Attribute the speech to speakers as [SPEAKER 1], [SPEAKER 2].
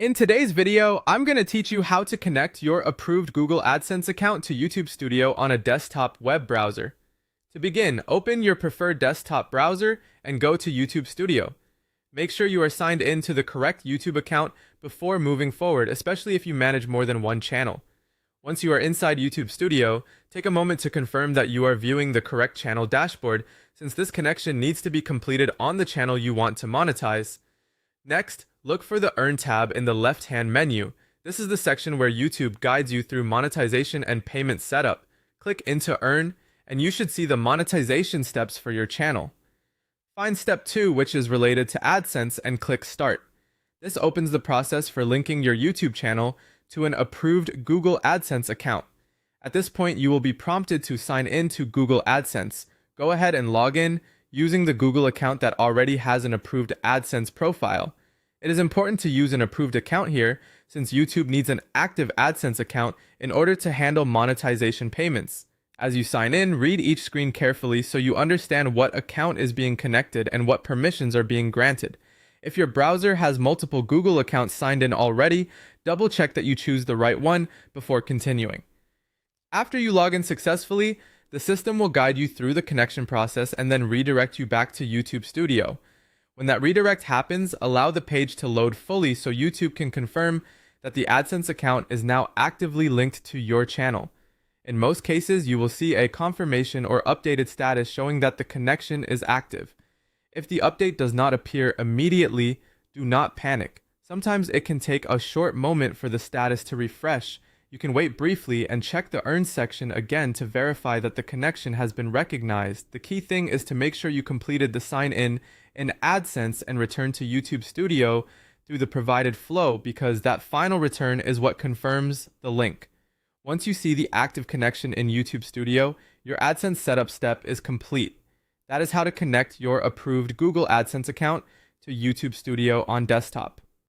[SPEAKER 1] In today's video, I'm going to teach you how to connect your approved Google AdSense account to YouTube Studio on a desktop web browser. To begin, open your preferred desktop browser and go to YouTube Studio. Make sure you are signed in to the correct YouTube account before moving forward, especially if you manage more than one channel. Once you are inside YouTube Studio, take a moment to confirm that you are viewing the correct channel dashboard, since this connection needs to be completed on the channel you want to monetize. Next, look for the Earn tab in the left-hand menu. This is the section where YouTube guides you through monetization and payment setup. Click into Earn, and you should see the monetization steps for your channel. Find step 2, which is related to AdSense, and click Start. This opens the process for linking your YouTube channel to an approved Google AdSense account. At this point, you will be prompted to sign in to Google AdSense. Go ahead and log in using the Google account that already has an approved AdSense profile. It is important to use an approved account here, since YouTube needs an active AdSense account in order to handle monetization payments. As you sign in, read each screen carefully so you understand what account is being connected and what permissions are being granted. If your browser has multiple Google accounts signed in already, double check that you choose the right one before continuing. After you log in successfully, the system will guide you through the connection process and then redirect you back to YouTube Studio. When that redirect happens, allow the page to load fully so YouTube can confirm that the AdSense account is now actively linked to your channel. In most cases, you will see a confirmation or updated status showing that the connection is active. If the update does not appear immediately, do not panic. Sometimes it can take a short moment for the status to refresh. You can wait briefly and check the Earn section again to verify that the connection has been recognized. The key thing is to make sure you completed the sign-in in AdSense and return to YouTube Studio through the provided flow, because that final return is what confirms the link. Once you see the active connection in YouTube Studio, your AdSense setup step is complete. That is how to connect your approved Google AdSense account to YouTube Studio on desktop.